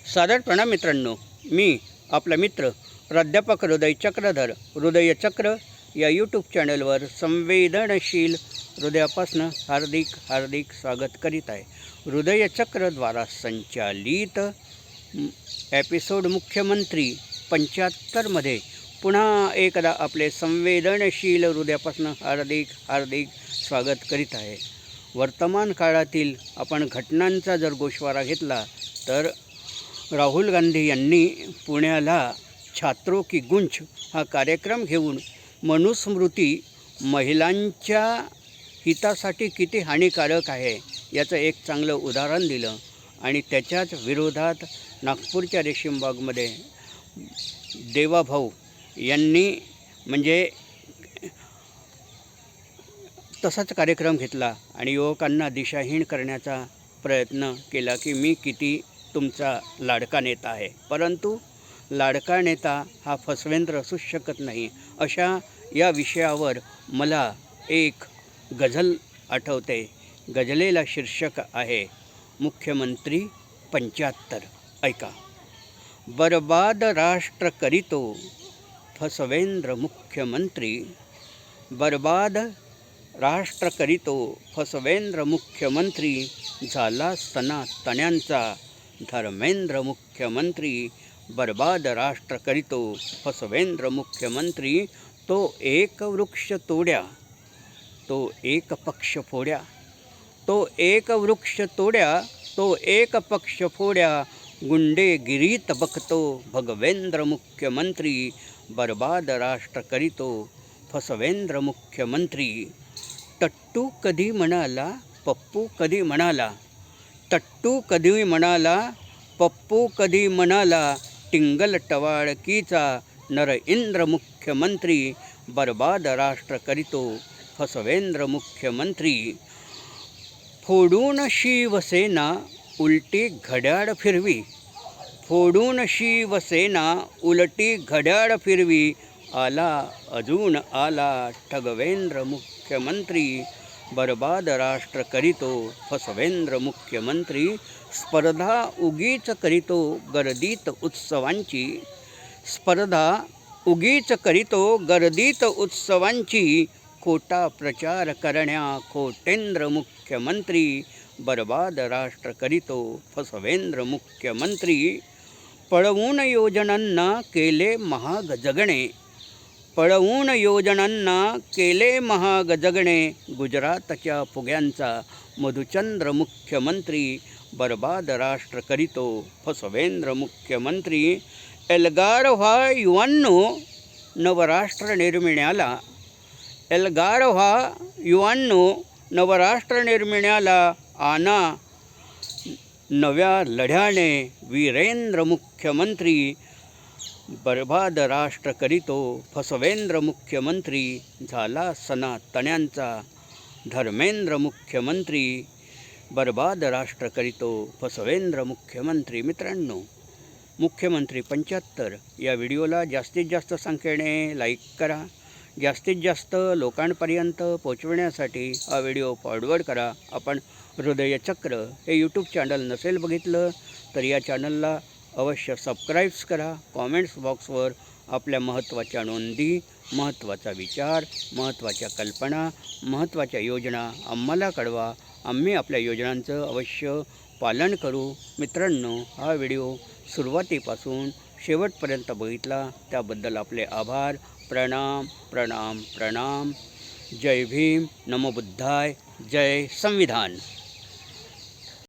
सादर प्रणाम मित्रांनो, मी आपला मित्र प्राध्यापक हृदय चक्रधर हृदय चक्र या यूट्यूब चॅनलवर संवेदनशील हृदयापासून हार्दिक स्वागत करीत आहे. हृदय चक्रद्वारा संचालित एपिसोड मुख्यमंत्री 75मध्ये पुन्हा एकदा आपले संवेदनशील हृदयापासून हार्दिक स्वागत करीत आहे. वर्तमान काळातील आपण घटनांचा जर गोषवारा घेतला तर राहुल गांधी यांनी पुण्याला छात्रों की गूंज हा कार्यक्रम घेऊन मनुस्मृती महिलांच्या हितासाठी किती हानिकारक आहे याचं एक चांगलं उदाहरण दिलं आणि त्याच्याच विरोधात नागपूरच्या रेशीमबागमध्ये देवाभाऊ यांनी म्हणजे तसाच कार्यक्रम घेतला आणि युवकांना दिशाहीन करण्याचा प्रयत्न केला की मी किती तुमचा लाडका नेता आहे, परंतु लाडका नेता हा फसवेंद्र असूच शकत नाही. अशा या विषयावर मला एक गझल आठवते. गझलेला शीर्षक आहे मुख्यमंत्री 75. ऐका. बर्बाद राष्ट्र करीतो फसवेंद्र मुख्यमंत्री, बर्बाद राष्ट्र करीतो फसवेंद्र मुख्यमंत्री, झाला सनातन्यांचा धर्मेंद्र मुख्यमंत्री, बर्बाद राष्ट्र करीतो फसवेंद्र मुख्यमंत्री. तो एक वृक्ष तोड्या, तो एक पक्ष फोड्या, तो एक वृक्ष तोड्या, तो एक पक्ष फोड्या, गुंडेगिरीत बघतो भगवेंद्र मुख्यमंत्री, बर्बाद राष्ट्र करीतो फसवेंद्र मुख्यमंत्री. टट्टू कधी म्हणाला, पप्पू कधी म्हणाला, टट्टू कधी म्हणाला, पप्पू कधी म्हणाला, टिंगल टवाळकीचा नरेंद्र मुख्यमंत्री, बर्बाद राष्ट्र करीतो फसवेंद्र मुख्यमंत्री. फोडून शिवसेना उलटी घड्याळ फिरवी, फोडून शिवसेना उलटी घड्याळ फिरवी, आला अजून आला ठगवेंद्र मुख्यमंत्री, बर्बाद राष्ट्र करीतो फसवेंद्र मुख्यमंत्री. स्पर्धा उगीच करीतो गर्दीत उत्सवांची, स्पर्धा उगीच करीतो गर्दीत उत्सवांची, खोटा प्रचार करण्या खोटेंद्र मुख्यमंत्री, बर्बाद राष्ट्र करीतो फसवेंद्र मुख्यमंत्री. पळवून योजनांना केले महाग जगणे, पळवून योजनांना केले महाग जगणे, गुजरातच्या फुग्यांचा मधुचंद्र मुख्यमंत्री, बर्बाद राष्ट्र करीतो फसवेंद्र मुख्यमंत्री. एल्गार व्हा युवांनो नवराष्ट्र निर्मिण्याला, एल्गार व्हा युवांनो नवराष्ट्र निर्मिण्याला, आणा नव्या लढ्याने वीरेंद्र मुख्यमंत्री, बर्बाद राष्ट्र करीतो फसवेंद्र मुख्यमंत्री, झाला सनातन्यांचा धर्मेंद्र मुख्यमंत्री, बर्बाद राष्ट्र करीतो फसवेंद्र मुख्यमंत्री. मित्रांनो, मुख्यमंत्री 75 या व्हिडिओला जास्तीत जास्त संख्येने लाईक करा. जास्तीत जास्त लोकांपर्यंत पोचवण्यासाठी हा व्हिडिओ फॉरवर्ड करा. आपण हृदयचक्र हे यूट्यूब चॅनल नसेल बघितलं तर या चॅनलला अवश्य सबस्क्राईब्स करा. कॉमेंट्स बॉक्सवर आपल्या महत्त्वाच्या नोंदी, महत्त्वाचा विचार, महत्त्वाच्या कल्पना, महत्त्वाच्या योजना आम्हाला कळवा. आम्ही आपल्या योजनांचं अवश्य पालन करू. मित्रांनो, हा व्हिडिओ सुरुवातीपासून शेवटपर्यंत बघितला त्याबद्दल आपले आभार. प्रणाम प्रणाम प्रणाम. जय भीम, नमो बुद्धाय, जय संविधान.